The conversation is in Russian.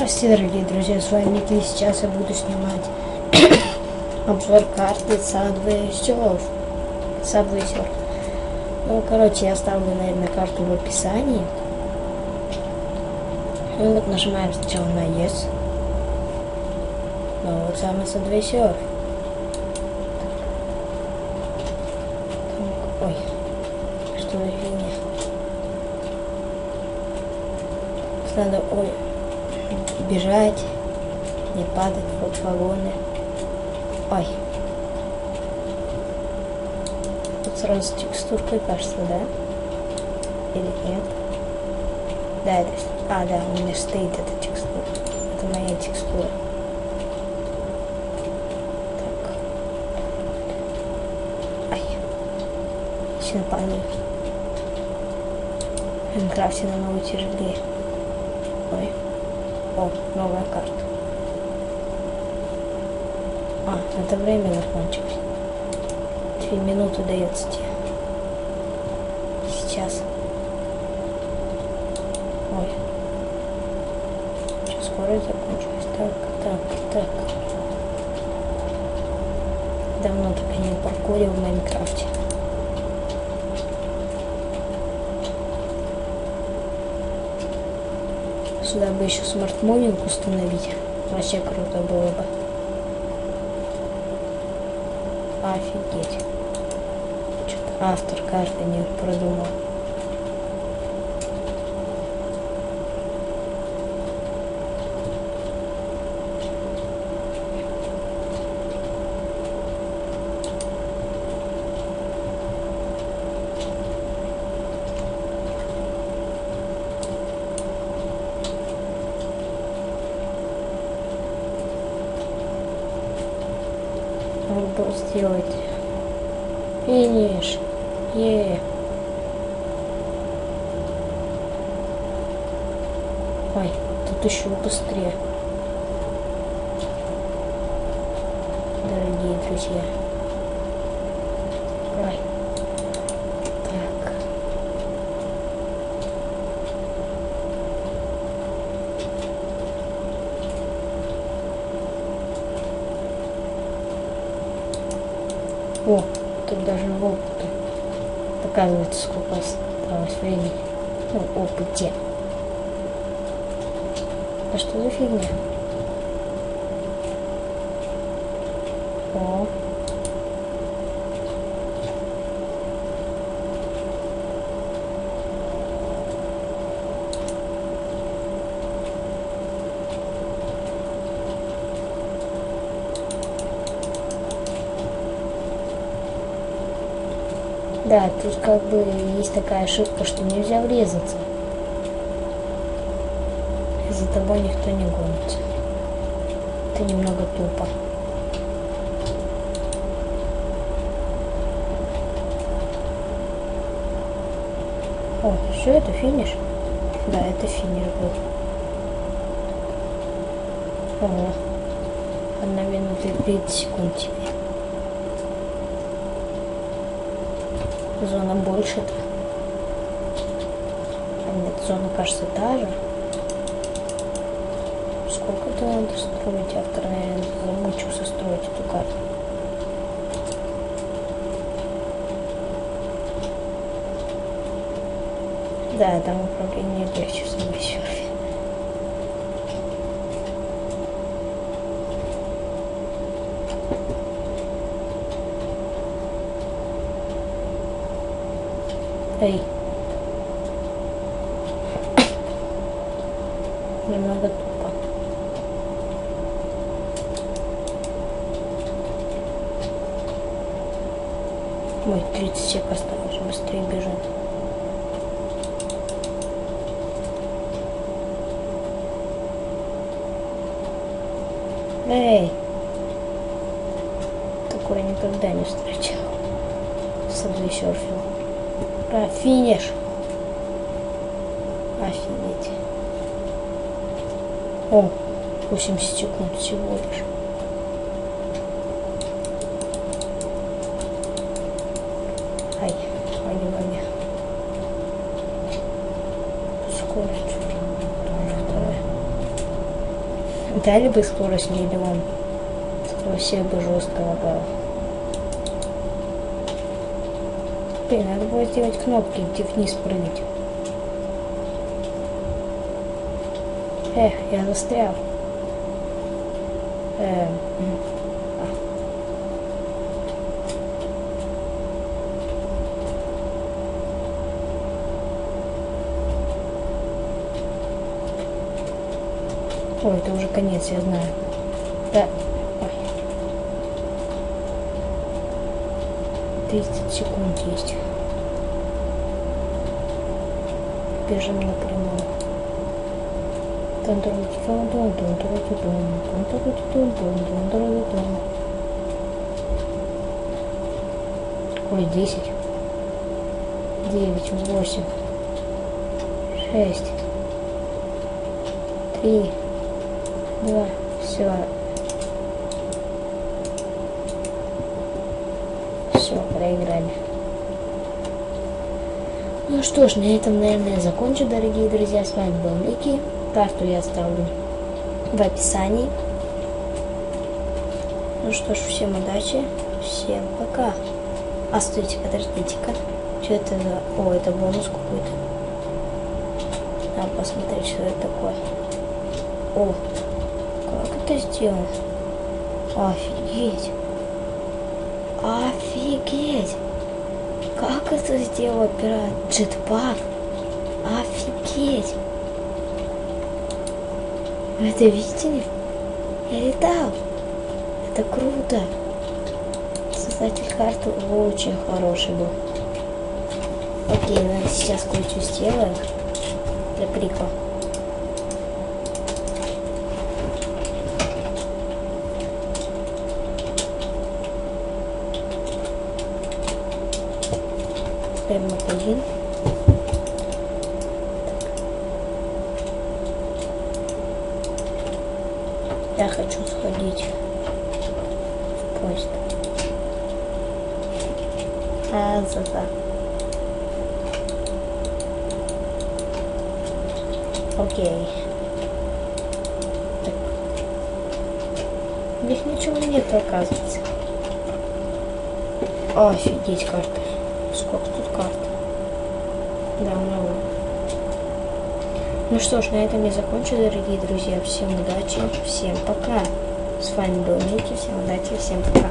Здравствуйте, дорогие друзья, с вами Ники. Сейчас я буду снимать обзор карты Subway Surf. Ну, короче, я оставлю, наверное, карту в описании. Ну, вот нажимаем сначала на Yes. Ну, вот самый Subway Surf. Ой, что за фигня? Надо, бежать, не падать, вот вагоны. Ой. Тут сразу с текстуркой, кажется, да? Или нет? Да, это... да, у меня стоит эта текстура. Это моя текстура. Так. Ай. Сейчас падаю. В Майнкрафте намного тяжелее. Ой. О, новая карта. Это время закончилось. 3 минуты дается тебе. Сейчас. Ой. Сейчас скорость закончилась. Так. Давно так не паркурил в Майнкрафте. Сюда бы еще смарт-модинг установить. Вообще круто было бы. Офигеть. Что-то автор карты не продумал. Надо сделать финиш. Ой, тут еще быстрее. Дорогие друзья. Ой. Так. О, тут даже в опыте показывается, сколько осталось времени. Ну, в опыте. А что за фигня? О. Да, тут как бы есть такая ошибка, что нельзя врезаться. За тобой никто не гонится. Это немного тупо. О, все, это финиш? Да, это финиш был. Ого. 1 минута и 30 секунд теперь. Зона больше-то. А нет, зона, кажется, та же. Сколько-то надо строить? Автор, наверное, замучился строить эту карту. Да, там управление легче в Subway Surf. Эй. Немного тупо. Ой, 30 сек осталось, быстрее бежать. Эй! Такое никогда не встречал. Subway Surfing. Финиш. Офигеть. О, 80 секунд всего лишь. Ай, ваги. Скорость. Дали бы скорость миллион. Вообще бы жестко лагало. Блин, надо было сделать кнопки, где вниз прыгать. Эх, я застрял. Ой, это уже конец, я знаю. Да. Ой. 30 секунд есть. Бежим напрямую. Ой, 10. 9, 8. 6. 3. 2. Все. Все, проиграли. Ну что ж, на этом, наверное, я закончу, дорогие друзья. С вами был Микки. Карту я оставлю в описании. Ну что ж, всем удачи. Всем пока. А, стойте, подождите-ка. Что это за... О, это бонус какой-то. Надо посмотреть, что это такое. О, как это сделано? Офигеть. Офигеть. Как это сделал оператор? Джетпак. Офигеть. Вы это видели? Я летал. Это круто. Создатель карты очень хороший был. Окей, наверное, сейчас кое-что сделаем. Для прикола. Прям магазин. Я хочу сходить в поезд. За-за. Окей. Так. Здесь ничего нет, оказывается. Офигеть, карта. Сколько тут карт? Да, много. Ну что ж, на этом я закончу, дорогие друзья. Всем удачи, всем пока. С вами был Микки. Всем удачи, всем пока.